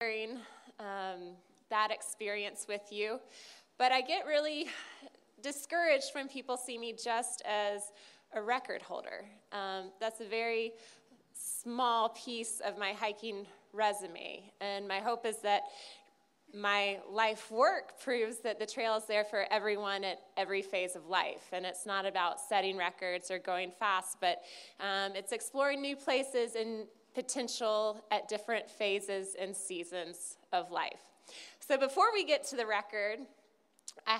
sharing that experience with you, but I get really discouraged when people see me just as a record holder. That's a very small piece of my hiking resume, and my hope is that my life work proves that the trail is there for everyone at every phase of life, and it's not about setting records or going fast, but it's exploring new places and potential at different phases and seasons of life. So before we get to the record, I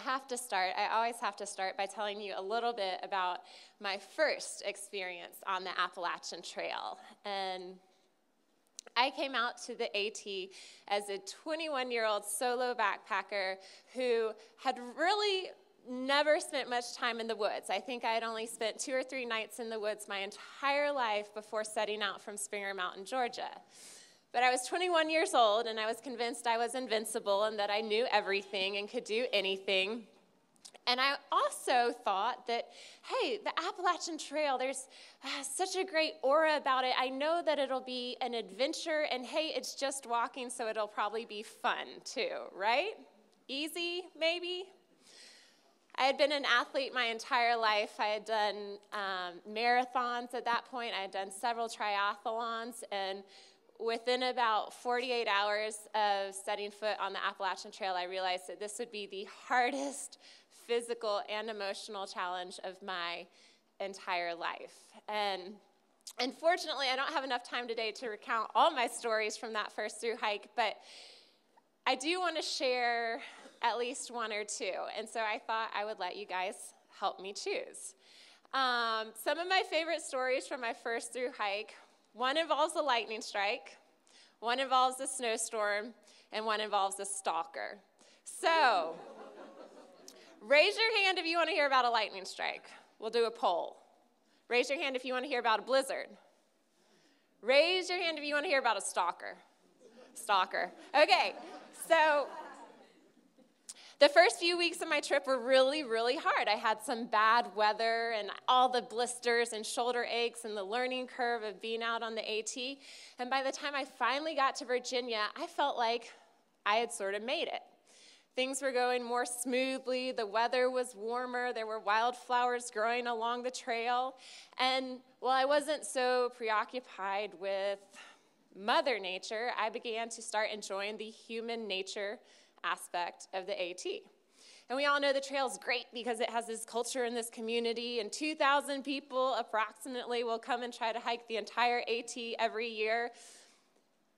always have to start by telling you a little bit about my first experience on the Appalachian Trail. And I came out to the AT as a 21-year-old solo backpacker who had really never spent much time in the woods. I think I had only spent 2 or 3 nights in the woods my entire life before setting out from Springer Mountain, Georgia. But I was 21 years old, and I was convinced I was invincible and that I knew everything and could do anything. And I also thought that, hey, the Appalachian Trail, there's such a great aura about it. I know that it'll be an adventure, and hey, it's just walking, so it'll probably be fun too, right? Easy, maybe? I had been an athlete my entire life. I had done marathons at that point. I had done several triathlons, and within about 48 hours of setting foot on the Appalachian Trail, I realized that this would be the hardest physical and emotional challenge of my entire life. And unfortunately, I don't have enough time today to recount all my stories from that first through hike, but I do want to share at least 1 or 2. And so I thought I would let you guys help me choose. Some of my favorite stories from my first through hike, one involves a lightning strike, one involves a snowstorm, and one involves a stalker. So, raise your hand if you want to hear about a lightning strike. We'll do a poll. Raise your hand if you want to hear about a blizzard. Raise your hand if you want to hear about a stalker. Stalker. Okay, so the first few weeks of my trip were really, really hard. I had some bad weather and all the blisters and shoulder aches and the learning curve of being out on the AT. And by the time I finally got to Virginia, I felt like I had sort of made it. Things were going more smoothly. The weather was warmer. There were wildflowers growing along the trail. And while I wasn't so preoccupied with Mother Nature, I began to start enjoying the human nature aspect of the AT. And we all know the trail's great because it has this culture and this community, and 2,000 people approximately will come and try to hike the entire AT every year.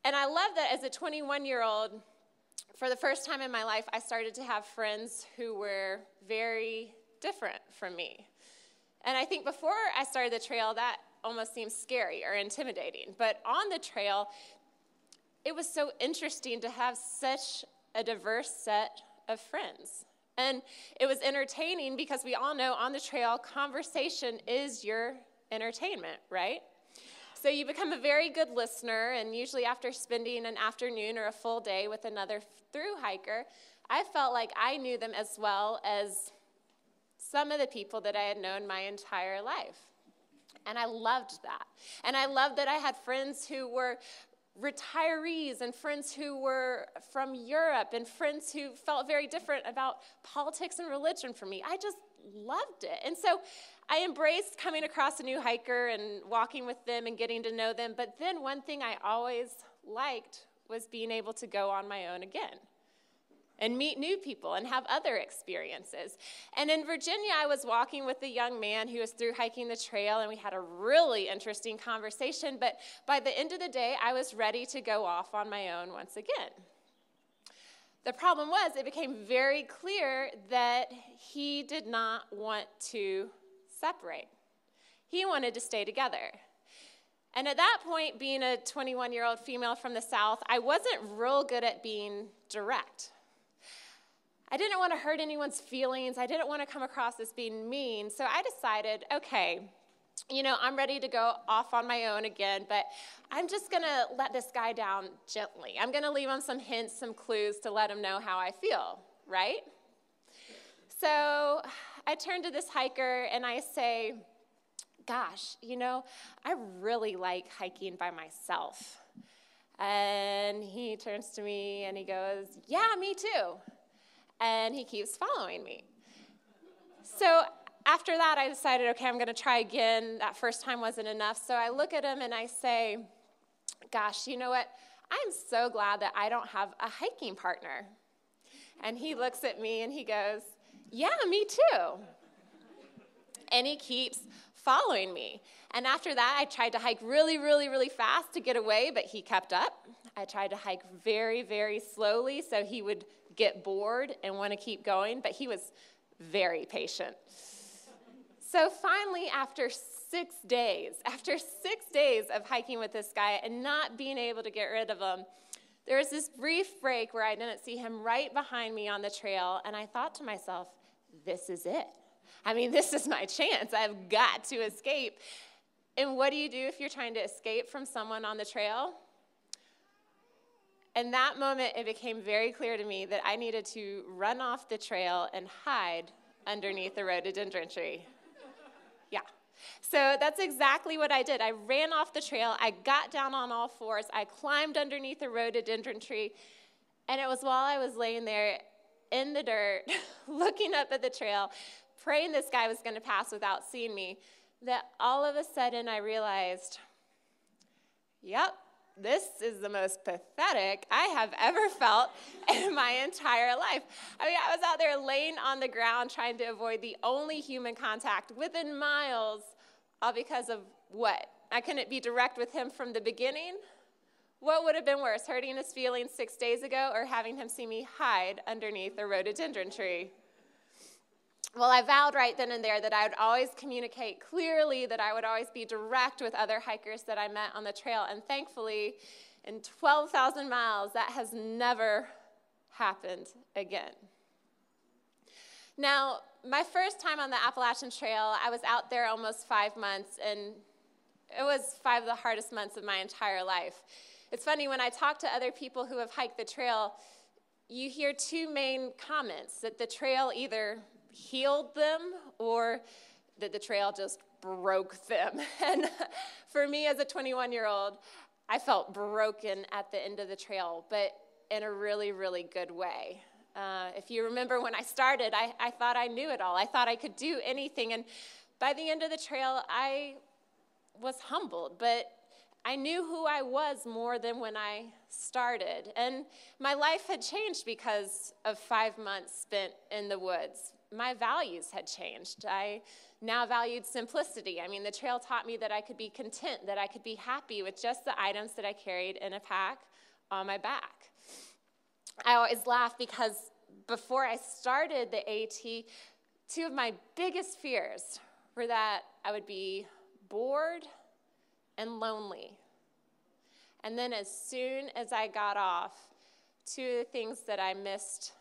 And I love that as a 21-year-old, for the first time in my life, I started to have friends who were very different from me. And I think before I started the trail, that almost seemed scary or intimidating. But on the trail, it was so interesting to have such a diverse set of friends. And it was entertaining because we all know on the trail, conversation is your entertainment, right? So you become a very good listener, and usually after spending an afternoon or a full day with another through hiker, I felt like I knew them as well as some of the people that I had known my entire life. And I loved that. And I loved that I had friends who were retirees and friends who were from Europe and friends who felt very different about politics and religion from me. I just loved it. And so I embraced coming across a new hiker and walking with them and getting to know them. But then one thing I always liked was being able to go on my own again and meet new people and have other experiences. And in Virginia, I was walking with a young man who was through hiking the trail, and we had a really interesting conversation. But by the end of the day, I was ready to go off on my own once again. The problem was, it became very clear that he did not want to separate. He wanted to stay together. And at that point, being a 21-year-old female from the South, I wasn't real good at being direct. I didn't want to hurt anyone's feelings. I didn't want to come across as being mean. So I decided, okay, I'm ready to go off on my own again, but I'm just going to let this guy down gently. I'm going to leave him some hints, some clues to let him know how I feel, right? So I turn to this hiker and I say, gosh, I really like hiking by myself. And he turns to me and he goes, "Yeah, me too." And he keeps following me. So after that, I decided, okay, I'm going to try again. That first time wasn't enough. So I look at him and I say, "Gosh, you know what? I'm so glad that I don't have a hiking partner." And he looks at me and he goes, "Yeah, me too." And he keeps following me. And after that, I tried to hike really, really, really fast to get away, but he kept up. I tried to hike very, very slowly so he would get bored and want to keep going, but he was very patient. So finally, after 6 days of hiking with this guy and not being able to get rid of him, there was this brief break where I didn't see him right behind me on the trail, and I thought to myself, this is it. I mean, this is my chance. I've got to escape. And what do you do if you're trying to escape from someone on the trail? In that moment, it became very clear to me that I needed to run off the trail and hide underneath the rhododendron tree. Yeah. So that's exactly what I did. I ran off the trail. I got down on all fours. I climbed underneath the rhododendron tree. And it was while I was laying there in the dirt, looking up at the trail, praying this guy was going to pass without seeing me, that all of a sudden I realized, yep, this is the most pathetic I have ever felt in my entire life. I mean, I was out there laying on the ground trying to avoid the only human contact within miles, all because of what? I couldn't be direct with him from the beginning? What would have been worse, hurting his feelings 6 days ago or having him see me hide underneath a rhododendron tree? Well, I vowed right then and there that I would always communicate clearly, that I would always be direct with other hikers that I met on the trail. And thankfully, in 12,000 miles, that has never happened again. Now, my first time on the Appalachian Trail, I was out there almost 5 months, and it was 5 of the hardest months of my entire life. It's funny, when I talk to other people who have hiked the trail, you hear 2 main comments, that the trail either healed them or that the trail just broke them. And for me as a 21-year-old, I felt broken at the end of the trail, but in a really, really good way. If you remember when I started, I thought I knew it all. I thought I could do anything. And by the end of the trail, I was humbled, but I knew who I was more than when I started. And my life had changed because of 5 months spent in the woods. My values had changed. I now valued simplicity. I mean, the trail taught me that I could be content, that I could be happy with just the items that I carried in a pack on my back. I always laugh because before I started the AT, 2 of my biggest fears were that I would be bored and lonely. And then as soon as I got off, 2 of the things that I missed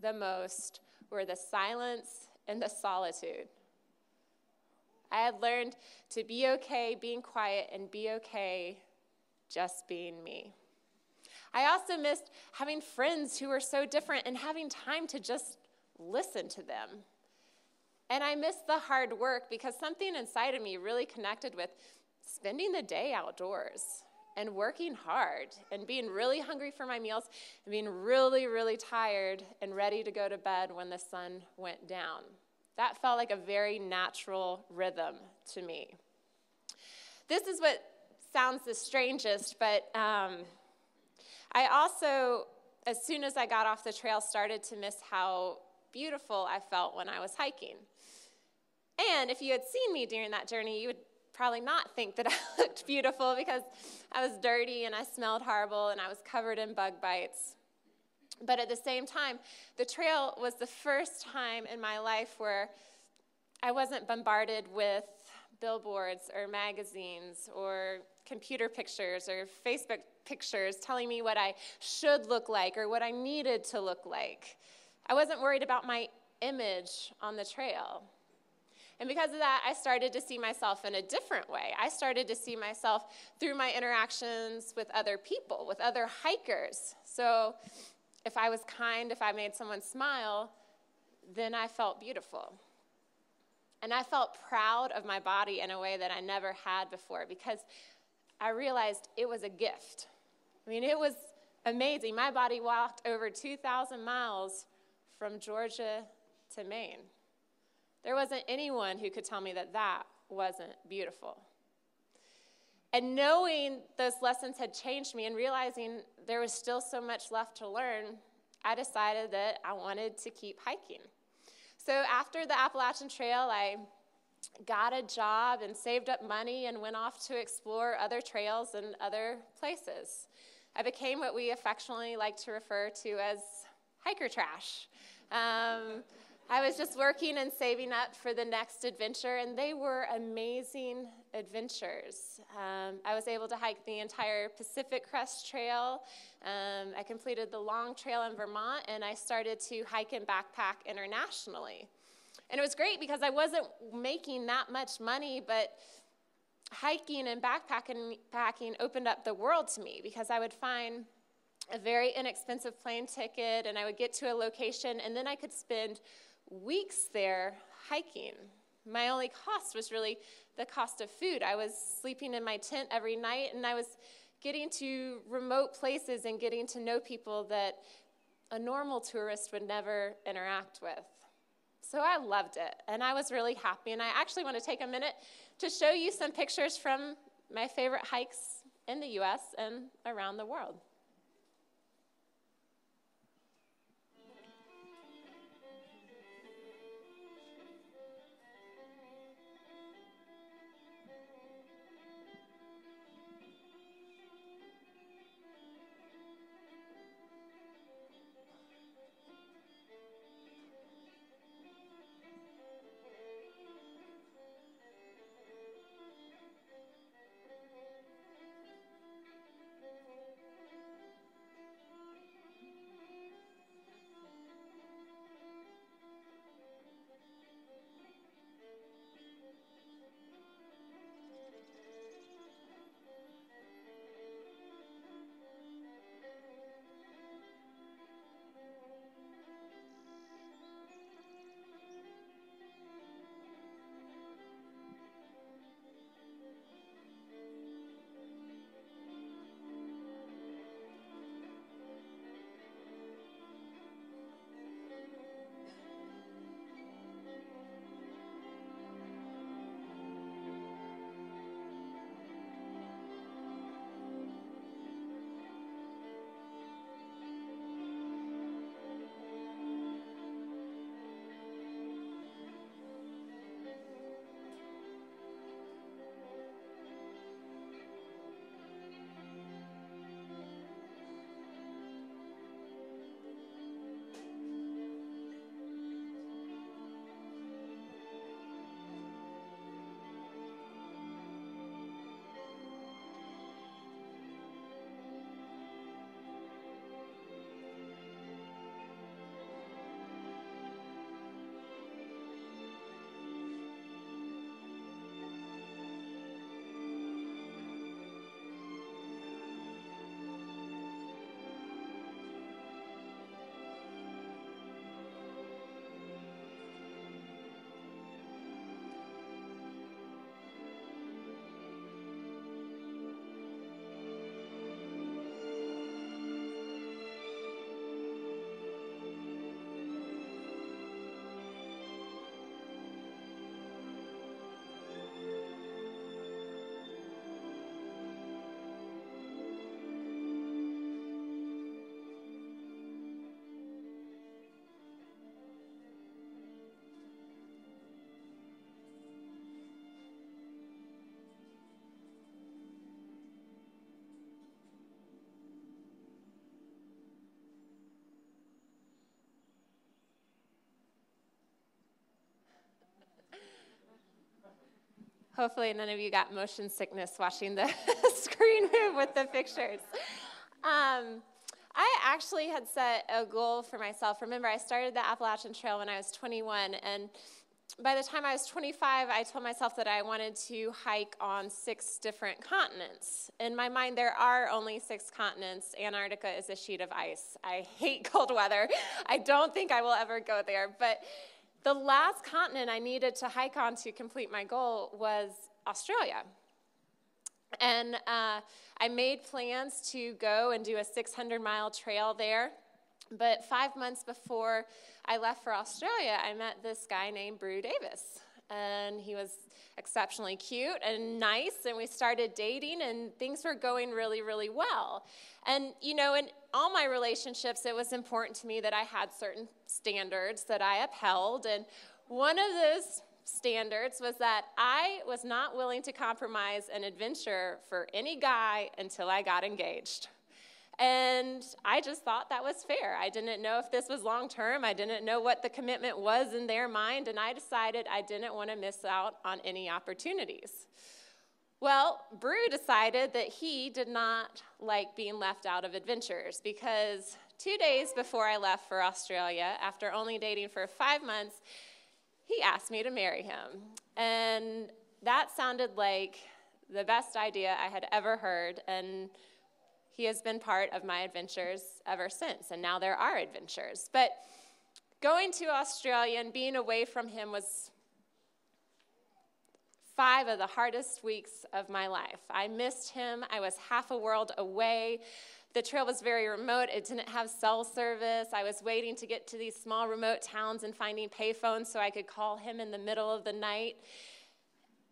the most were the silence and the solitude. I had learned to be okay being quiet and be okay just being me. I also missed having friends who were so different and having time to just listen to them. And I missed the hard work because something inside of me really connected with spending the day outdoors and working hard and being really hungry for my meals and being really, really tired and ready to go to bed when the sun went down. That felt like a very natural rhythm to me. This is what sounds the strangest, but I also, as soon as I got off the trail, started to miss how beautiful I felt when I was hiking. And if you had seen me during that journey, you would probably not think that I looked beautiful because I was dirty and I smelled horrible and I was covered in bug bites. But at the same time, the trail was the first time in my life where I wasn't bombarded with billboards or magazines or computer pictures or Facebook pictures telling me what I should look like or what I needed to look like. I wasn't worried about my image on the trail. And because of that, I started to see myself in a different way. I started to see myself through my interactions with other people, with other hikers. So if I was kind, if I made someone smile, then I felt beautiful. And I felt proud of my body in a way that I never had before because I realized it was a gift. I mean, it was amazing. My body walked over 2,000 miles from Georgia to Maine. There wasn't anyone who could tell me that that wasn't beautiful. And knowing those lessons had changed me and realizing there was still so much left to learn, I decided that I wanted to keep hiking. So after the Appalachian Trail, I got a job and saved up money and went off to explore other trails and other places. I became what we affectionately like to refer to as hiker trash. I was just working and saving up for the next adventure, and they were amazing adventures. I was able to hike the entire Pacific Crest Trail. I completed the long trail in Vermont, and I started to hike and backpack internationally. And it was great because I wasn't making that much money, but hiking and backpacking opened up the world to me because I would find a very inexpensive plane ticket, and I would get to a location, and then I could spend weeks there hiking. My only cost was really the cost of food. I was sleeping in my tent every night, and I was getting to remote places and getting to know people that a normal tourist would never interact with. So I loved it, and I was really happy, and I actually want to take a minute to show you some pictures from my favorite hikes in the U.S. and around the world. Hopefully none of you got motion sickness watching the screen move with the pictures. I actually had set a goal for myself. Remember, I started the Appalachian Trail when I was 21, and by the time I was 25, I told myself that I wanted to hike on 6 different continents. In my mind, there are only 6 continents. Antarctica is a sheet of ice. I hate cold weather. I don't think I will ever go there, but the last continent I needed to hike on to complete my goal was Australia. And I made plans to go and do a 600-mile trail there. But 5 months before I left for Australia, I met this guy named Brew Davis. And he was exceptionally cute and nice, and we started dating, and things were going really, really well. And, you know, in all my relationships, it was important to me that I had certain standards that I upheld, and one of those standards was that I was not willing to compromise an adventure for any guy until I got engaged. And I just thought that was fair. I didn't know if this was long-term. I didn't know what the commitment was in their mind, and I decided I didn't want to miss out on any opportunities. Well, Brew decided that he did not like being left out of adventures, because 2 days before I left for Australia, after only dating for 5 months, he asked me to marry him. And that sounded like the best idea I had ever heard, and he has been part of my adventures ever since, and now there are adventures. But going to Australia and being away from him was 5 of the hardest weeks of my life. I missed him. I was half a world away. The trail was very remote. It didn't have cell service. I was waiting to get to these small remote towns and finding payphones so I could call him in the middle of the night.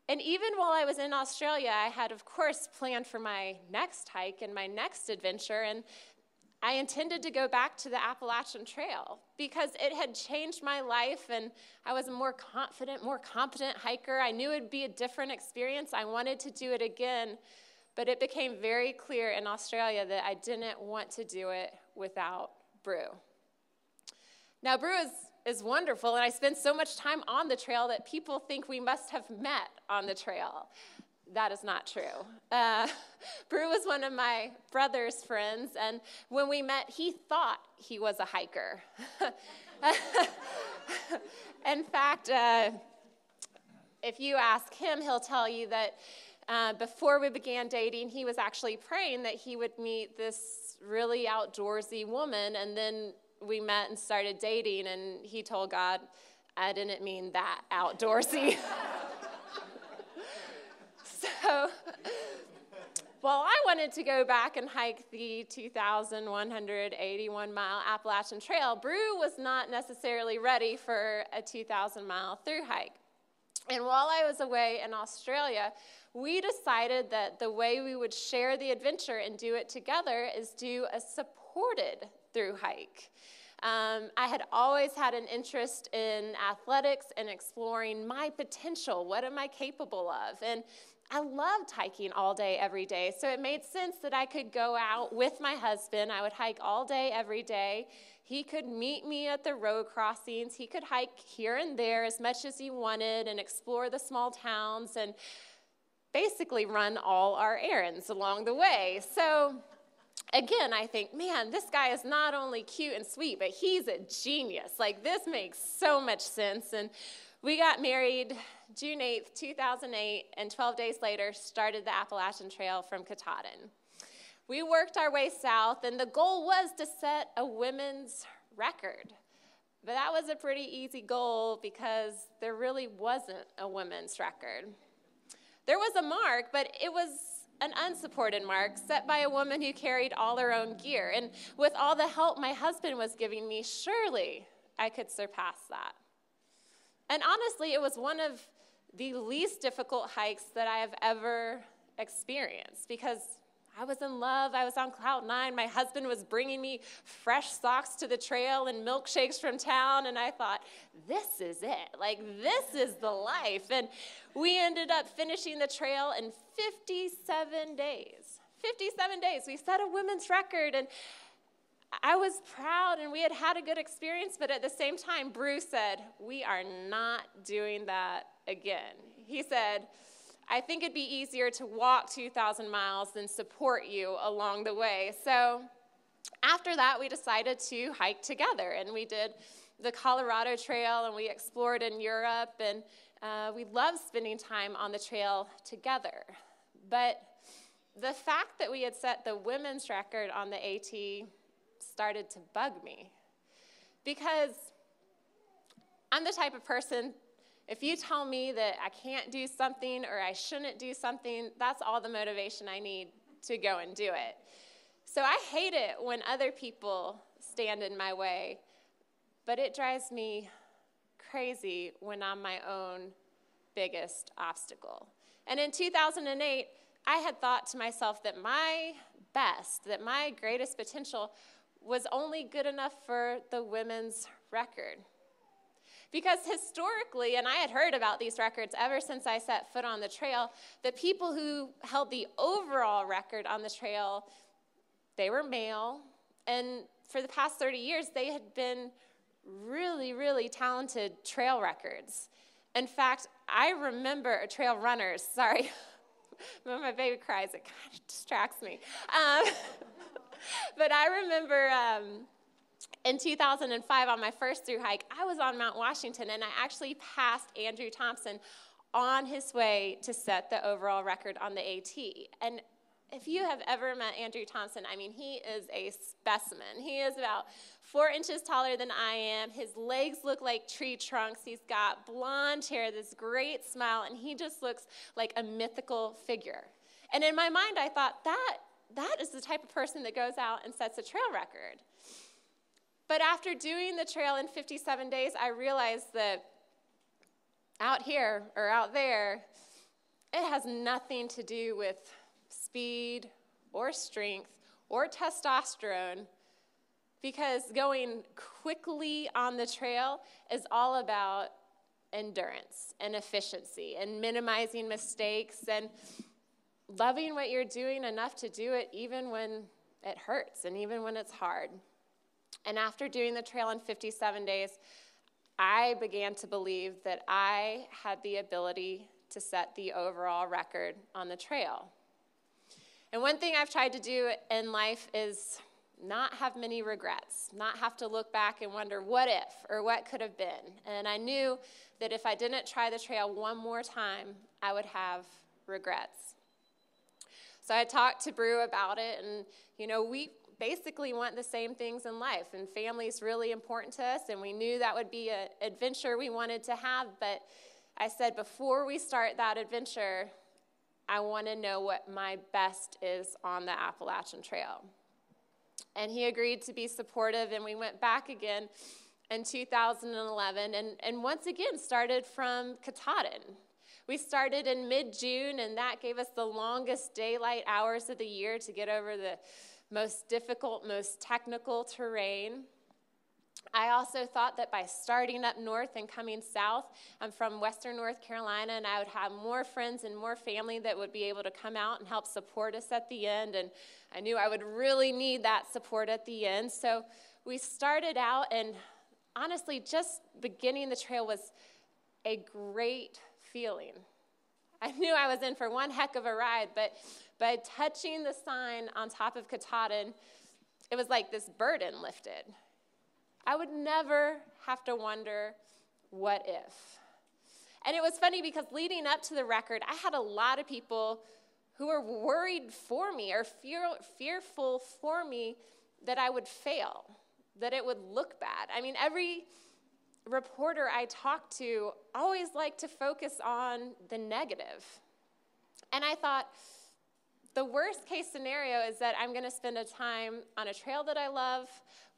And even while I was in Australia, I had, of course, planned for my next hike and my next adventure, and I intended to go back to the Appalachian Trail because it had changed my life, and I was a more confident, more competent hiker. I knew it would be a different experience. I wanted to do it again, but it became very clear in Australia that I didn't want to do it without Brew. Now, Brew is wonderful, and I spend so much time on the trail that people think we must have met on the trail. That is not true. Brew was one of my brother's friends, and when we met, he thought he was a hiker. In fact, if you ask him, he'll tell you that before we began dating, he was actually praying that he would meet this really outdoorsy woman, and then we met and started dating, and he told God, I didn't mean that outdoorsy. So, well, I wanted to go back and hike the 2,181-mile Appalachian Trail. Brew was not necessarily ready for a 2,000-mile through hike. And while I was away in Australia, we decided that the way we would share the adventure and do it together is do a supported through hike. I had always had an interest in athletics and exploring my potential. What am I capable of? And I loved hiking all day, every day, so it made sense that I could go out with my husband. I would hike all day, every day. He could meet me at the road crossings. He could hike here and there as much as he wanted and explore the small towns and basically run all our errands along the way. So again, I think, man, this guy is not only cute and sweet, but he's a genius. Like, this makes so much sense. And we got married June 8th, 2008, and 12 days later started the Appalachian Trail from Katahdin. We worked our way south, and the goal was to set a women's record. But that was a pretty easy goal because there really wasn't a women's record. There was a mark, but it was an unsupported mark set by a woman who carried all her own gear. And with all the help my husband was giving me, surely I could surpass that. And honestly, it was one of the least difficult hikes that I have ever experienced because I was in love. I was on cloud 9. My husband was bringing me fresh socks to the trail and milkshakes from town, and I thought, this is it. Like, this is the life. And we ended up finishing the trail in 57 days. 57 days. We set a women's record, and I was proud, and we had had a good experience, but at the same time, Brew said, we are not doing that again. He said, I think it'd be easier to walk 2,000 miles than support you along the way. So after that, we decided to hike together, and we did the Colorado Trail, and we explored in Europe, and we loved spending time on the trail together. But the fact that we had set the women's record on the AT started to bug me because I'm the type of person, If you tell me that I can't do something or I shouldn't do something, that's all the motivation I need to go and do it. So I hate it when other people stand in my way, but it drives me crazy when I'm my own biggest obstacle. And in 2008, I had thought to myself that my best, that my greatest potential was only good enough for the women's record. Because historically, and I had heard about these records ever since I set foot on the trail, the people who held the overall record on the trail, they were male, and for the past 30 years, they had been really, really talented trail records. In fact, I remember trail runners, sorry, when my baby cries, it kind of distracts me. But I remember in 2005 on my first through hike, I was on Mount Washington, and I actually passed Andrew Thompson on his way to set the overall record on the AT. And if you have ever met Andrew Thompson, I mean, he is a specimen. He is about 4 inches taller than I am. His legs look like tree trunks. He's got blonde hair, this great smile, and he just looks like a mythical figure. And in my mind, I thought, that is the type of person that goes out and sets a trail record. But after doing the trail in 57 days, I realized that out here or out there, it has nothing to do with speed or strength or testosterone, because going quickly on the trail is all about endurance and efficiency and minimizing mistakes and loving what you're doing enough to do it even when it hurts and even when it's hard. And after doing the trail in 57 days, I began to believe that I had the ability to set the overall record on the trail. And one thing I've tried to do in life is not have many regrets, not have to look back and wonder what if or what could have been. And I knew that if I didn't try the trail one more time, I would have regrets. So I talked to Brew about it, and we basically want the same things in life, and family is really important to us, and we knew that would be an adventure we wanted to have, but I said, before we start that adventure, I want to know what my best is on the Appalachian Trail. And he agreed to be supportive, and we went back again in 2011, and once again started from Katahdin. We started in mid-June, and that gave us the longest daylight hours of the year to get over the most difficult, most technical terrain. I also thought that by starting up north and coming south, I'm from Western North Carolina, and I would have more friends and more family that would be able to come out and help support us at the end, and I knew I would really need that support at the end. So we started out, and honestly, just beginning the trail was a great feeling. I knew I was in for one heck of a ride, but by touching the sign on top of Katahdin, it was like this burden lifted. I would never have to wonder, what if? And it was funny because leading up to the record, I had a lot of people who were worried for me or fearful for me that I would fail, that it would look bad. I mean, every reporter I talked to always liked to focus on the negative. And I thought, the worst case scenario is that I'm going to spend a time on a trail that I love,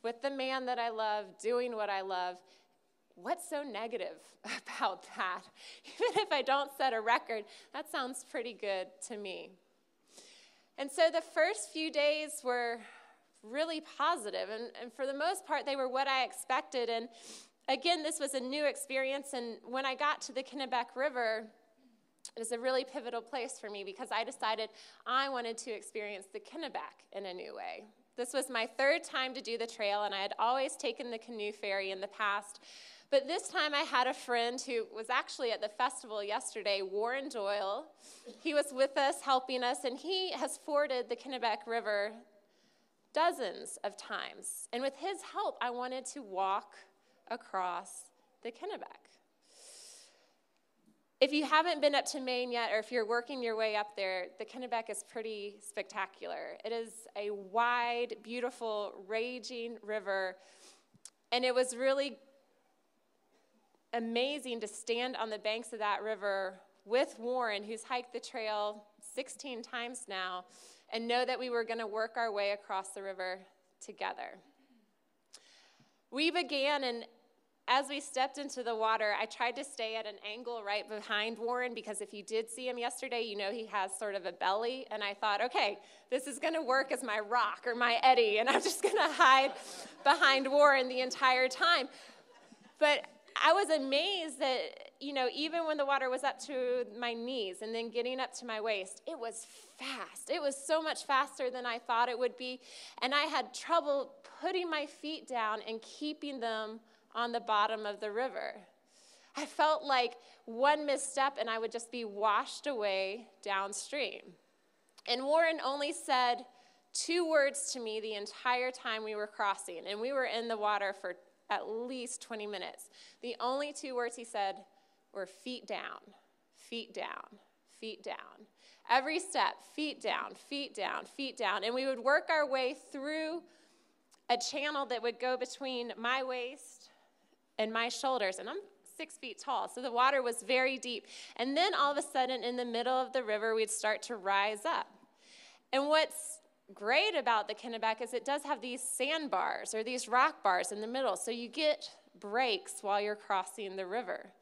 with the man that I love, doing what I love. What's so negative about that? Even if I don't set a record, that sounds pretty good to me. And so the first few days were really positive, and for the most part, they were what I expected. And again, this was a new experience, and when I got to the Kennebec River, it was a really pivotal place for me because I decided I wanted to experience the Kennebec in a new way. This was my third time to do the trail, and I had always taken the canoe ferry in the past. But this time I had a friend who was actually at the festival yesterday, Warren Doyle. He was with us, helping us, and he has forded the Kennebec River dozens of times. And with his help, I wanted to walk across the Kennebec. If you haven't been up to Maine yet, or if you're working your way up there, the Kennebec is pretty spectacular. It is a wide, beautiful, raging river, and it was really amazing to stand on the banks of that river with Warren, who's hiked the trail 16 times now, and know that we were going to work our way across the river together. We began, and as we stepped into the water, I tried to stay at an angle right behind Warren, because if you did see him yesterday, you know he has sort of a belly, and I thought, okay, this is going to work as my rock or my eddy, and I'm just going to hide behind Warren the entire time. But I was amazed that, even when the water was up to my knees and then getting up to my waist, it was fast. It was so much faster than I thought it would be, and I had trouble putting my feet down and keeping them on the bottom of the river. I felt like one misstep and I would just be washed away downstream. And Warren only said 2 words to me the entire time we were crossing, and we were in the water for at least 20 minutes. The only 2 words he said were feet down, feet down, feet down. Every step, feet down, feet down, feet down. And we would work our way through a channel that would go between my waist and my shoulders, and I'm 6 feet tall, so the water was very deep. And then all of a sudden, in the middle of the river, we'd start to rise up. And what's great about the Kennebec is it does have these sandbars or these rock bars in the middle, so you get breaks while you're crossing the river.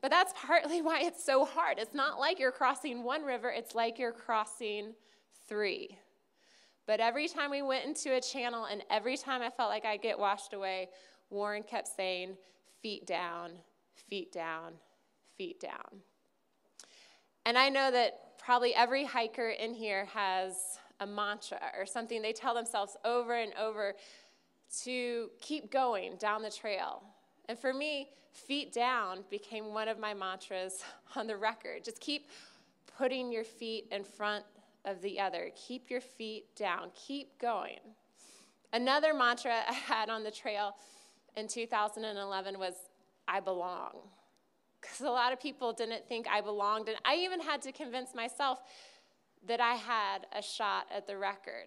But that's partly why it's so hard. It's not like you're crossing 1 river, it's like you're crossing 3. But every time we went into a channel and every time I felt like I'd get washed away, Warren kept saying, feet down, feet down, feet down. And I know that probably every hiker in here has a mantra or something they tell themselves over and over to keep going down the trail. And for me, feet down became one of my mantras on the record. Just keep putting your feet in front of the other. Keep your feet down. Keep going. Another mantra I had on the trail in 2011 was, I belong. Because a lot of people didn't think I belonged, and I even had to convince myself that I had a shot at the record.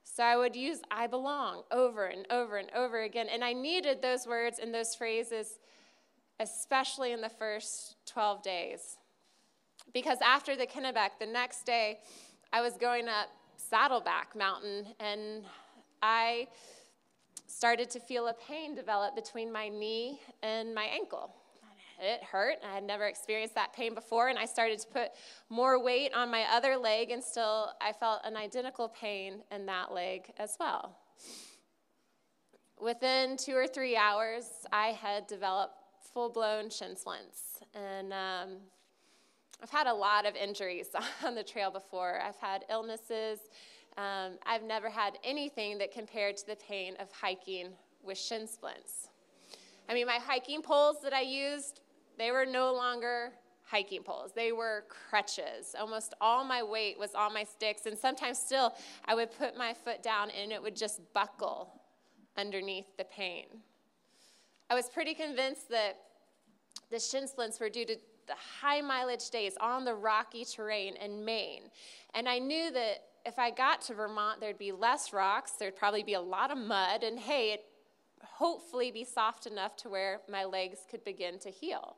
So I would use I belong over and over and over again, and I needed those words and those phrases, especially in the first 12 days. Because after the Kennebec, the next day, I was going up Saddleback Mountain, and I started to feel a pain develop between my knee and my ankle. It hurt. I had never experienced that pain before, and I started to put more weight on my other leg, and still I felt an identical pain in that leg as well. Within 2 or 3 hours, I had developed full-blown shin splints, and I've had a lot of injuries on the trail before. I've had illnesses. I've never had anything that compared to the pain of hiking with shin splints. I mean, my hiking poles that I used, they were no longer hiking poles. They were crutches. Almost all my weight was on my sticks, and sometimes still I would put my foot down and it would just buckle underneath the pain. I was pretty convinced that the shin splints were due to the high mileage days on the rocky terrain in Maine. And I knew that if I got to Vermont, there'd be less rocks, there'd probably be a lot of mud, and hey, it'd hopefully be soft enough to where my legs could begin to heal.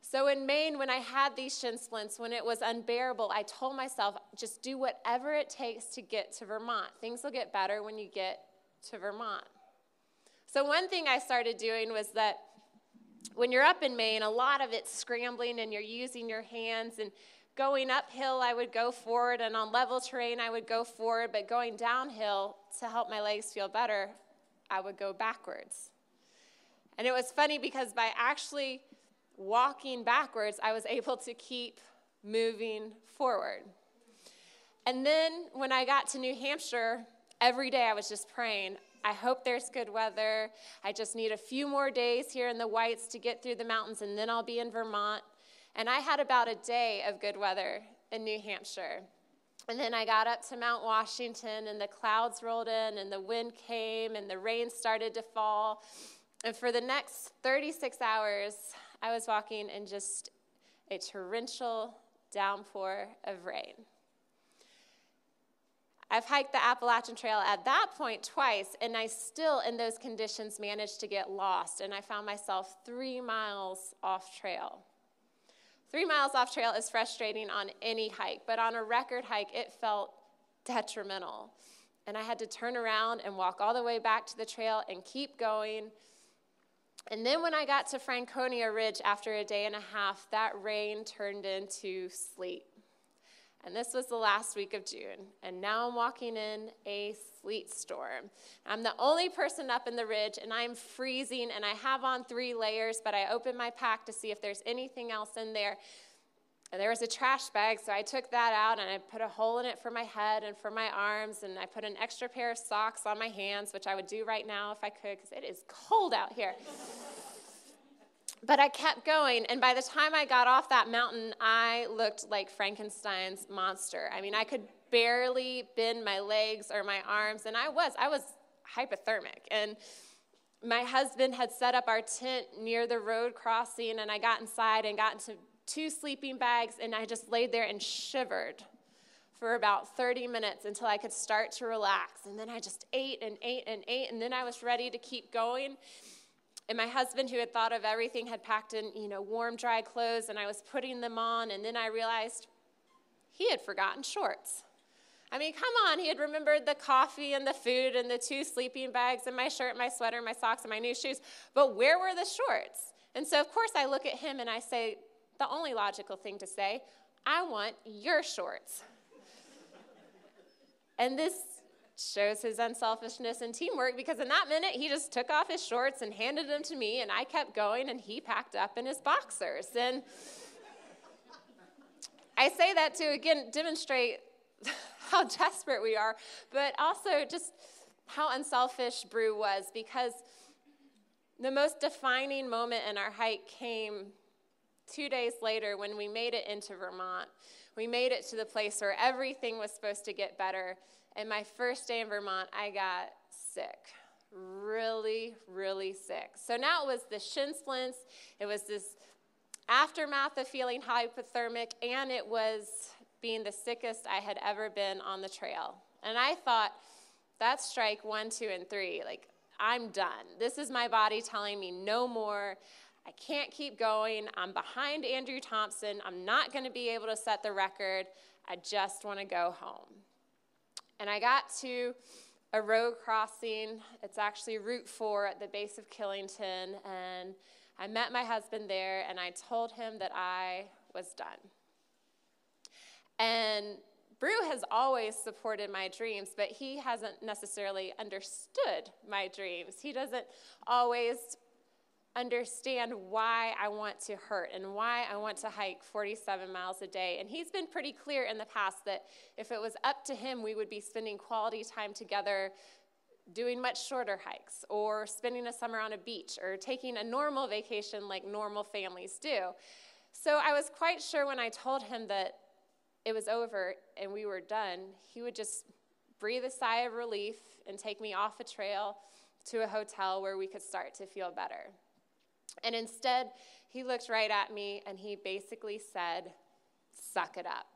So in Maine, when I had these shin splints, when it was unbearable, I told myself, just do whatever it takes to get to Vermont. Things will get better when you get to Vermont. So one thing I started doing was that when you're up in Maine, a lot of it's scrambling and you're using your hands, and going uphill, I would go forward, and on level terrain, I would go forward, but going downhill to help my legs feel better, I would go backwards. And it was funny because by actually walking backwards, I was able to keep moving forward. And then when I got to New Hampshire, every day I was just praying, I hope there's good weather. I just need a few more days here in the Whites to get through the mountains, and then I'll be in Vermont. And I had about a day of good weather in New Hampshire. And then I got up to Mount Washington, and the clouds rolled in, and the wind came, and the rain started to fall. And for the next 36 hours, I was walking in just a torrential downpour of rain. I've hiked the Appalachian Trail at that point twice, and I still, in those conditions, managed to get lost, and I found myself 3 miles off trail. 3 miles off trail is frustrating on any hike, but on a record hike, it felt detrimental. And I had to turn around and walk all the way back to the trail and keep going. And then when I got to Franconia Ridge after a day and a half, that rain turned into sleet. And this was the last week of June, and now I'm walking in a sleet storm. I'm the only person up in the ridge, and I'm freezing, and I have on 3 layers, but I opened my pack to see if there's anything else in there. And there was a trash bag, so I took that out, and I put a hole in it for my head and for my arms, and I put an extra pair of socks on my hands, which I would do right now if I could, because it is cold out here. But I kept going, and by the time I got off that mountain, I looked like Frankenstein's monster. I mean, I could barely bend my legs or my arms, and I was hypothermic. And my husband had set up our tent near the road crossing, and I got inside and got into 2 sleeping bags, and I just laid there and shivered for about 30 minutes until I could start to relax. And then I just ate and ate and ate, and then I was ready to keep going. And my husband, who had thought of everything, had packed in, warm, dry clothes, and I was putting them on, and then I realized he had forgotten shorts. I mean, come on, he had remembered the coffee and the food and the 2 sleeping bags and my shirt, my sweater, my socks, and my new shoes, but where were the shorts? And so, of course, I look at him and I say, the only logical thing to say, I want your shorts. And this shows his unselfishness and teamwork, because in that minute, he just took off his shorts and handed them to me, and I kept going, and he packed up in his boxers. And I say that to, again, demonstrate how desperate we are, but also just how unselfish Brew was, because the most defining moment in our hike came 2 days later when we made it into Vermont. We made it to the place where everything was supposed to get better. And my first day in Vermont, I got sick, really, really sick. So now it was the shin splints, it was this aftermath of feeling hypothermic, and it was being the sickest I had ever been on the trail. And I thought, that's strike 1, 2, and 3. Like, I'm done. This is my body telling me no more. I can't keep going. I'm behind Andrew Thompson. I'm not going to be able to set the record. I just want to go home. And I got to a road crossing. It's actually Route 4 at the base of Killington. And I met my husband there, and I told him that I was done. And Brew has always supported my dreams, but he hasn't necessarily understood my dreams. He doesn't always understand why I want to hurt and why I want to hike 47 miles a day. And he's been pretty clear in the past that if it was up to him, we would be spending quality time together, doing much shorter hikes, or spending a summer on a beach, or taking a normal vacation like normal families do. So I was quite sure when I told him that it was over and we were done, he would just breathe a sigh of relief and take me off a trail to a hotel where we could start to feel better. And instead, he looked right at me and he basically said, "Suck it up."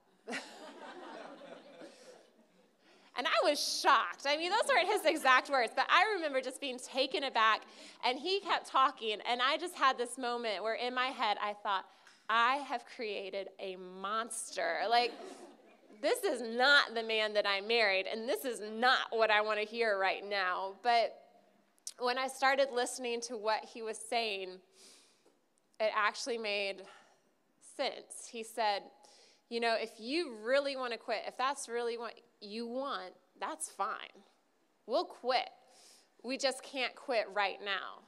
And I was shocked. I mean, those weren't his exact words, but I remember just being taken aback, and he kept talking, and I just had this moment where in my head I thought, I have created a monster. Like, this is not the man that I married, and this is not what I want to hear right now. But when I started listening to what he was saying, it actually made sense. He said, if you really want to quit, if that's really what you want, that's fine. We'll quit. We just can't quit right now.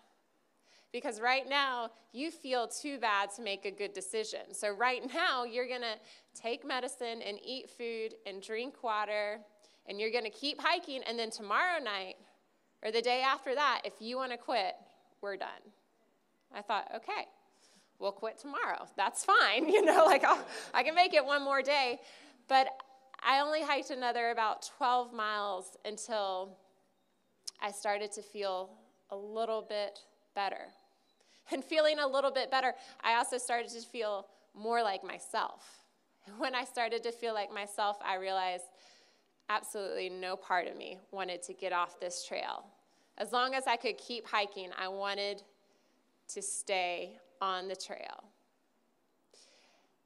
Because right now, you feel too bad to make a good decision. So right now, you're going to take medicine and eat food and drink water, and you're going to keep hiking, and then tomorrow night, or the day after that, if you want to quit, we're done. I thought, okay, we'll quit tomorrow. That's fine. I can make it one more day. But I only hiked another about 12 miles until I started to feel a little bit better. And feeling a little bit better, I also started to feel more like myself. And when I started to feel like myself, I realized absolutely no part of me wanted to get off this trail. As long as I could keep hiking, I wanted to stay on the trail.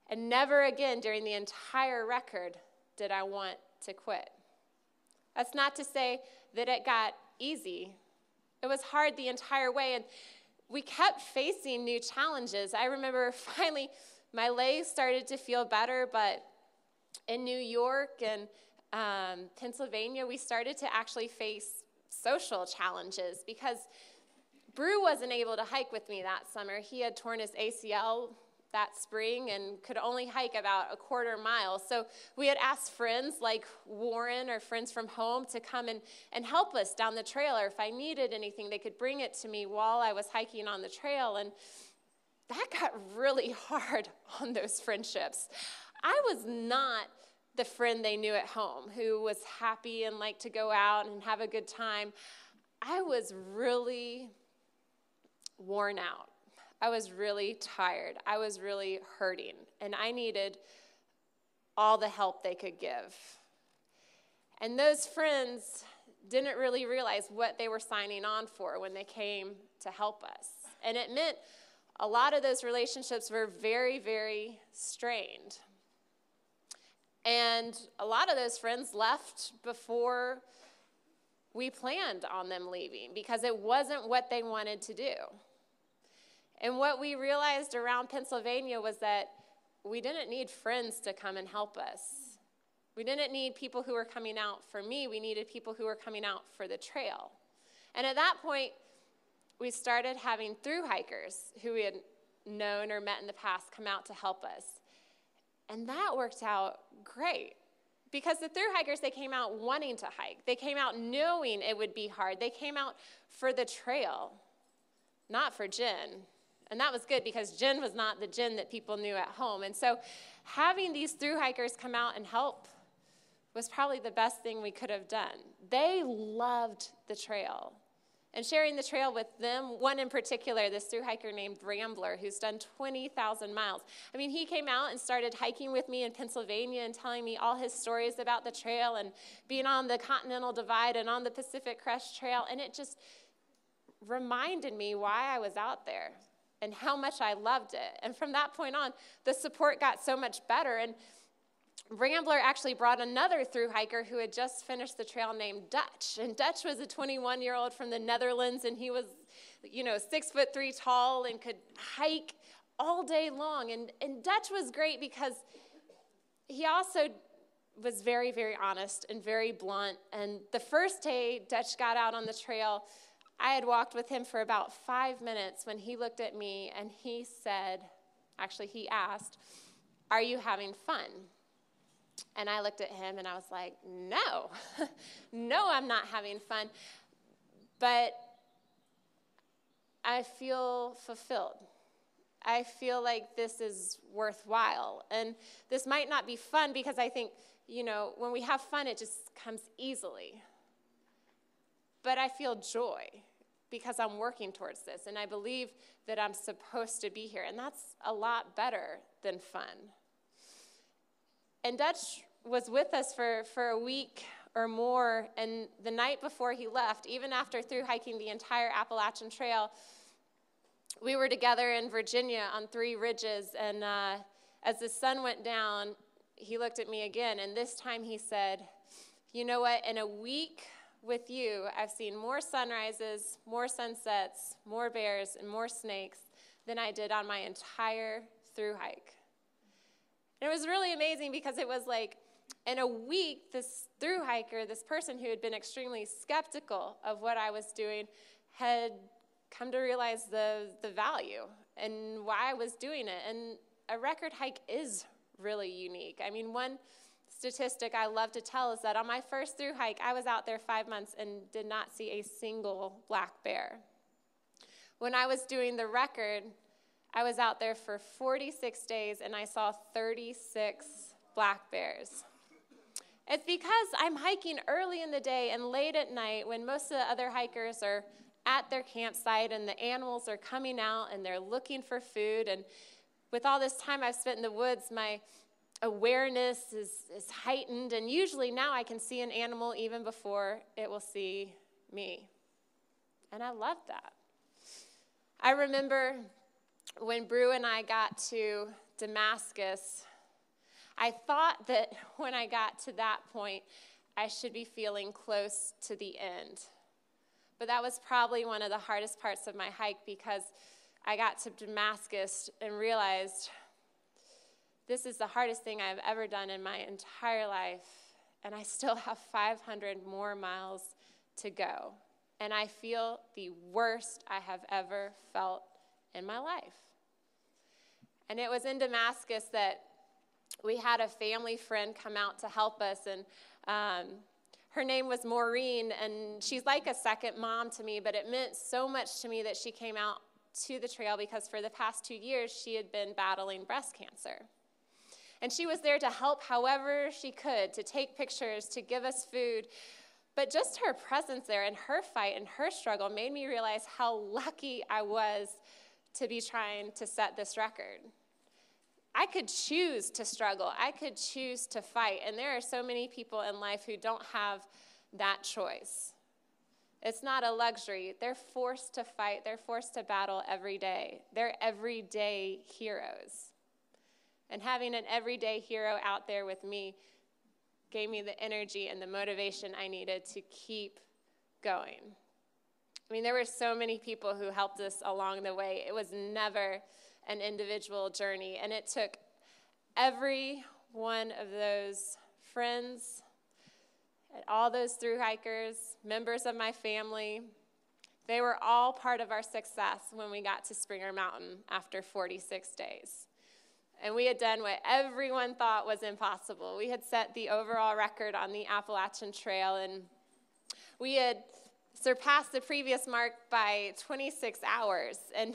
And never again during the entire record did I want to quit. That's not to say that it got easy. It was hard the entire way, and we kept facing new challenges. I remember finally my legs started to feel better, but in New York and Pennsylvania, we started to actually face social challenges because Brew wasn't able to hike with me that summer. He had torn his ACL that spring and could only hike about a quarter mile. So we had asked friends like Warren or friends from home to come and help us down the trail, or if I needed anything, they could bring it to me while I was hiking on the trail. And that got really hard on those friendships. I was not the friend they knew at home who was happy and liked to go out and have a good time. I was really worn out. I was really tired. I was really hurting, and I needed all the help they could give. And those friends didn't really realize what they were signing on for when they came to help us. And it meant a lot of those relationships were very, very strained. And a lot of those friends left before we planned on them leaving because it wasn't what they wanted to do. And what we realized around Pennsylvania was that we didn't need friends to come and help us. We didn't need people who were coming out for me. We needed people who were coming out for the trail. And at that point, we started having thru hikers who we had known or met in the past come out to help us. And that worked out great because the thru hikers, they came out wanting to hike. They came out knowing it would be hard. They came out for the trail, not for Jen. And that was good because Jen was not the Jen that people knew at home. And so having these thru hikers come out and help was probably the best thing we could have done. They loved the trail. And sharing the trail with them, one in particular, this thru hiker named Rambler, who's done 20,000 miles. I mean, he came out and started hiking with me in Pennsylvania and telling me all his stories about the trail and being on the Continental Divide and on the Pacific Crest Trail. And it just reminded me why I was out there and how much I loved it. And from that point on, the support got so much better. And Rambler actually brought another thru hiker who had just finished the trail named Dutch. And Dutch was a 21-year-old from the Netherlands, and he was, 6'3" tall and could hike all day long. And Dutch was great because he also was very, very honest and very blunt. And the first day Dutch got out on the trail, I had walked with him for about 5 minutes when he looked at me and he asked, "Are you having fun?" And I looked at him and I was like, no, no, I'm not having fun. But I feel fulfilled. I feel like this is worthwhile. And this might not be fun because I think, when we have fun, it just comes easily. But I feel joy because I'm working towards this. And I believe that I'm supposed to be here. And that's a lot better than fun. And Dutch was with us for a week or more, and the night before he left, even after through hiking the entire Appalachian Trail, we were together in Virginia on 3 ridges, and as the sun went down, he looked at me again, and this time he said, "You know what, in a week with you, I've seen more sunrises, more sunsets, more bears, and more snakes than I did on my entire through hike." And it was really amazing because it was like, in a week, this thru hiker, this person who had been extremely skeptical of what I was doing, had come to realize the value and why I was doing it. And a record hike is really unique. I mean, one statistic I love to tell is that on my first thru hike, I was out there 5 months and did not see a single black bear. When I was doing the record, I was out there for 46 days, and I saw 36 black bears. It's because I'm hiking early in the day and late at night when most of the other hikers are at their campsite and the animals are coming out and they're looking for food. And with all this time I've spent in the woods, my awareness is heightened, and usually now I can see an animal even before it will see me. And I love that. I remember when Brew and I got to Damascus, I thought that when I got to that point, I should be feeling close to the end. But that was probably one of the hardest parts of my hike, because I got to Damascus and realized this is the hardest thing I've ever done in my entire life, and I still have 500 more miles to go. And I feel the worst I have ever felt in my life. And it was in Damascus that we had a family friend come out to help us, and her name was Maureen, and she's like a second mom to me, but it meant so much to me that she came out to the trail, because for the past 2 years, she had been battling breast cancer. And she was there to help however she could, to take pictures, to give us food. But just her presence there and her fight and her struggle made me realize how lucky I was to be trying to set this record. I could choose to struggle. I could choose to fight. And there are so many people in life who don't have that choice. It's not a luxury. They're forced to fight. They're forced to battle every day. They're everyday heroes. And having an everyday hero out there with me gave me the energy and the motivation I needed to keep going. I mean, there were so many people who helped us along the way. It was never an individual journey, and it took every one of those friends, all those thru hikers, members of my family. They were all part of our success when we got to Springer Mountain after 46 days. And we had done what everyone thought was impossible. We had set the overall record on the Appalachian Trail, and we had surpassed the previous mark by 26 hours. And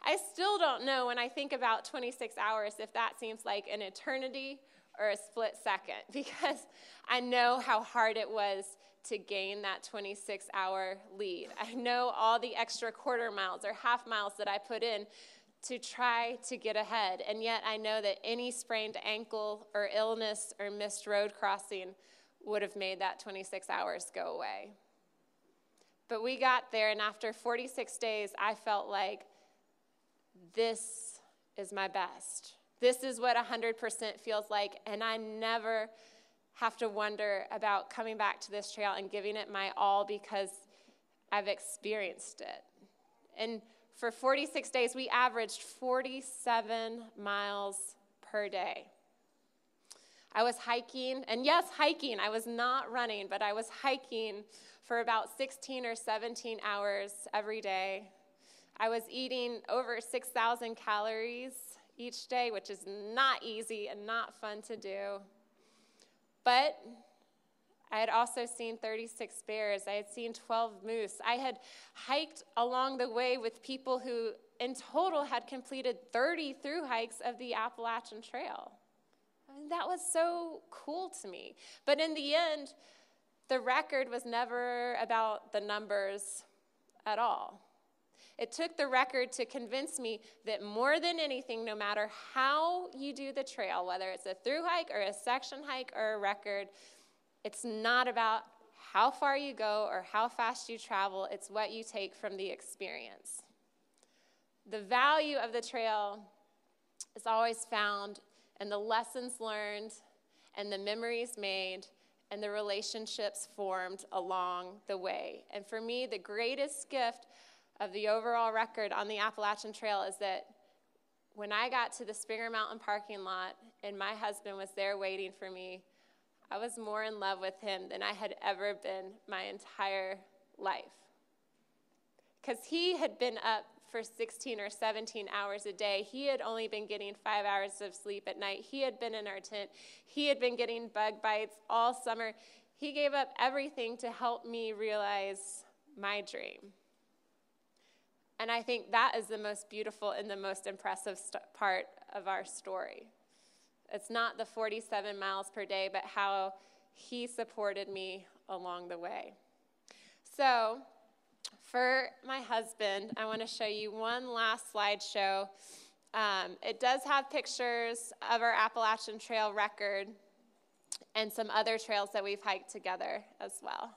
I still don't know, when I think about 26 hours, if that seems like an eternity or a split second, because I know how hard it was to gain that 26-hour lead. I know all the extra quarter miles or half miles that I put in to try to get ahead. And yet I know that any sprained ankle or illness or missed road crossing would have made that 26 hours go away. But we got there, and after 46 days, I felt like this is my best. This is what 100% feels like, and I never have to wonder about coming back to this trail and giving it my all, because I've experienced it. And for 46 days, we averaged 47 miles per day. I was hiking, and yes, hiking. I was not running, but I was hiking for about 16 or 17 hours every day. I was eating over 6,000 calories each day, which is not easy and not fun to do. But I had also seen 36 bears. I had seen 12 moose. I had hiked along the way with people who in total had completed 30 through hikes of the Appalachian Trail. I mean, that was so cool to me. But in the end, the record was never about the numbers at all. It took the record to convince me that more than anything, no matter how you do the trail, whether it's a through hike or a section hike or a record, it's not about how far you go or how fast you travel. It's what you take from the experience. The value of the trail is always found in the lessons learned and the memories made and the relationships formed along the way. And for me, the greatest gift of the overall record on the Appalachian Trail is that when I got to the Springer Mountain parking lot and my husband was there waiting for me, I was more in love with him than I had ever been my entire life. Because he had been up for 16 or 17 hours a day. He had only been getting 5 hours of sleep at night. He had been in our tent. He had been getting bug bites all summer. He gave up everything to help me realize my dream. And I think that is the most beautiful and the most impressive part of our story. It's not the 47 miles per day, but how he supported me along the way. So for my husband, I want to show you one last slideshow It does have pictures of our Appalachian Trail record and some other trails that we've hiked together as well.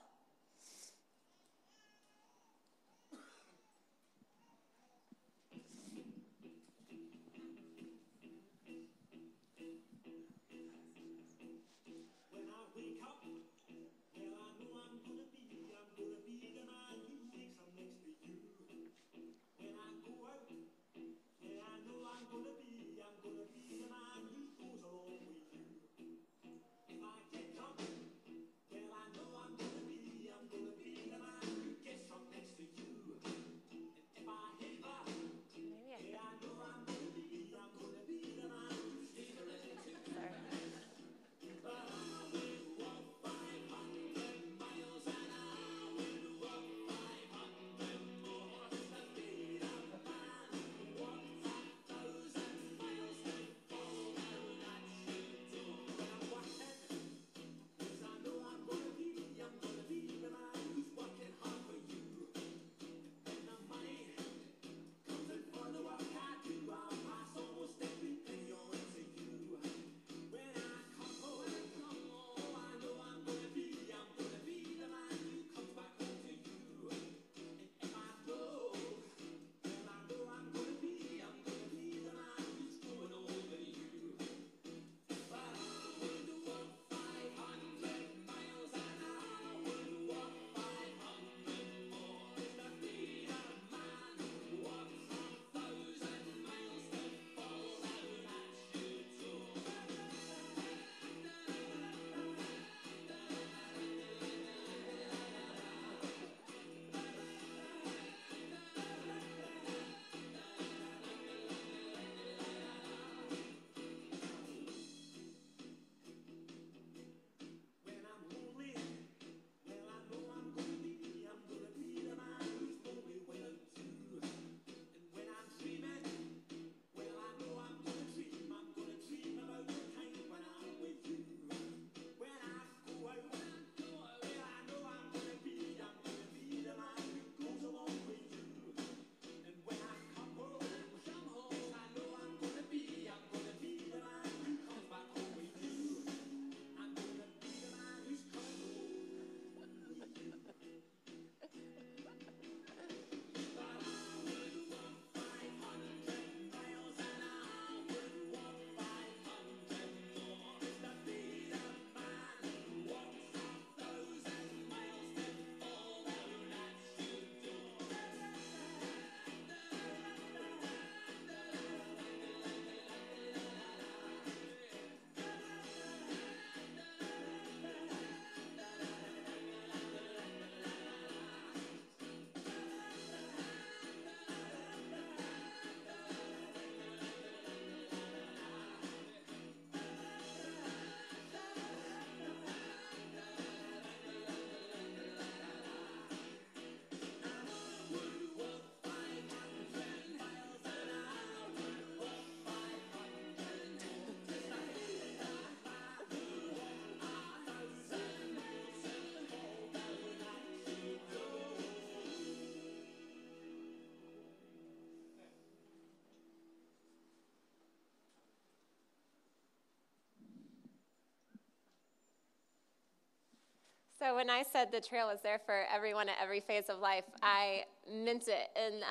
So when I said the trail is there for everyone at every phase of life, I meant it. And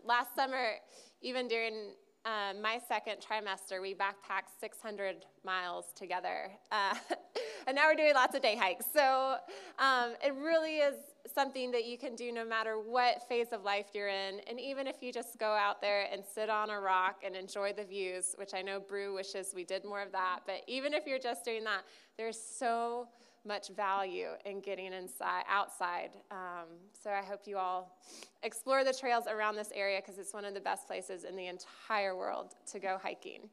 last summer, even during my second trimester, we backpacked 600 miles together. And now we're doing lots of day hikes. So it really is something that you can do no matter what phase of life you're in. And even if you just go out there and sit on a rock and enjoy the views, which I know Brew wishes we did more of that, but even if you're just doing that, there's so much value in getting outside. So I hope you all explore the trails around this area because it's one of the best places in the entire world to go hiking.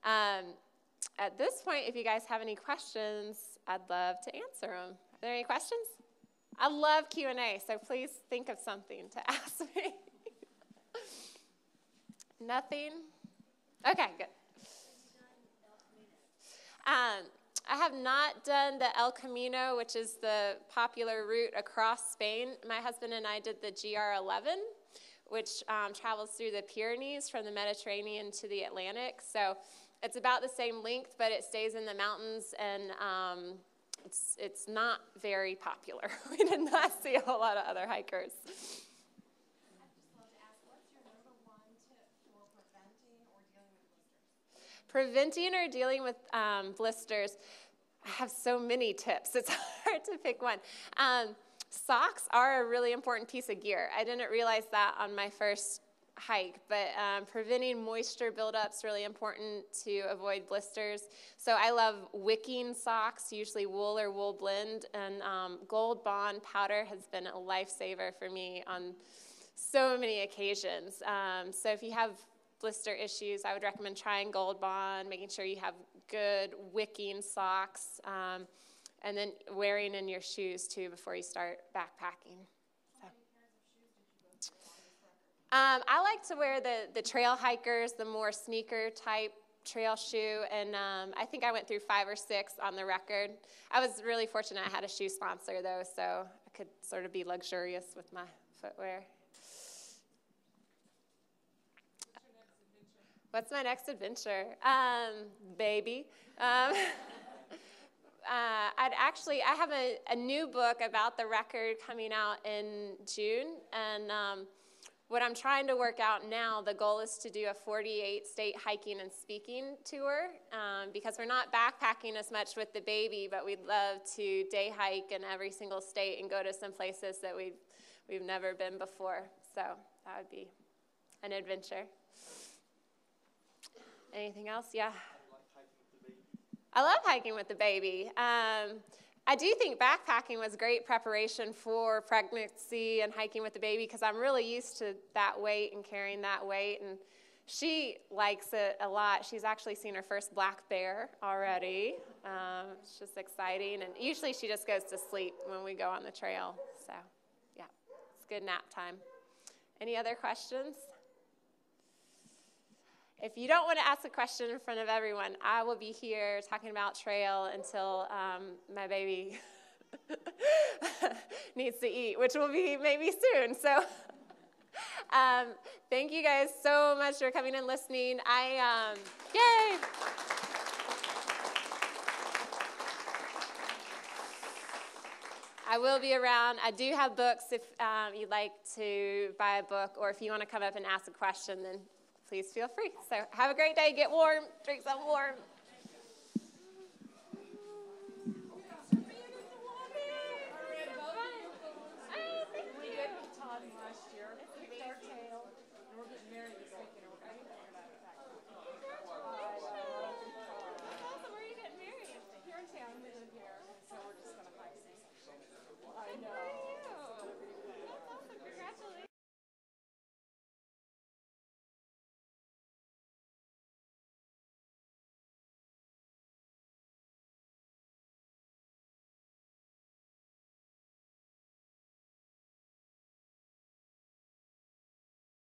At this point, if you guys have any questions, I'd love to answer them. Are there any questions? I love Q&A, so please think of something to ask me. Nothing? Okay, good. I have not done the El Camino, which is the popular route across Spain. My husband and I did the GR11, which travels through the Pyrenees from the Mediterranean to the Atlantic. So it's about the same length, but it stays in the mountains, and it's not very popular. We did not see a whole lot of other hikers. I'd just love to ask, what's your number one tip for preventing or dealing with blisters? Preventing or dealing with blisters, I have so many tips. It's hard to pick one. Socks are a really important piece of gear. I didn't realize that on my first hike, but preventing moisture buildup is really important to avoid blisters. So I love wicking socks, usually wool or wool blend, and Gold Bond powder has been a lifesaver for me on so many occasions. So if you have blister issues, I would recommend trying Gold Bond, making sure you have good wicking socks, and then wearing in your shoes too before you start backpacking. So. I like to wear the trail hikers, the more sneaker type trail shoe, and I think I went through 5 or 6 on the record. I was really fortunate I had a shoe sponsor though, so I could sort of be luxurious with my footwear. What's my next adventure? Baby. I have a new book about the record coming out in June, and what I'm trying to work out now, the goal is to do a 48-state hiking and speaking tour, because we're not backpacking as much with the baby, but we'd love to day hike in every single state and go to some places that we've never been before. So that would be an adventure. Anything else? Yeah. I love hiking with the baby. I do think backpacking was great preparation for pregnancy and hiking with the baby, because I'm really used to that weight and carrying that weight, and she likes it a lot. She's actually seen her first black bear already. It's just exciting, and usually she just goes to sleep when we go on the trail. So, yeah, it's good nap time. Any other questions? If you don't want to ask a question in front of everyone, I will be here talking about trail until my baby needs to eat, which will be maybe soon. So thank you guys so much for coming and listening. Yay! I will be around. I do have books if you'd like to buy a book, or if you want to come up and ask a question, then please feel free. So have a great day. Get warm. Drink something warm.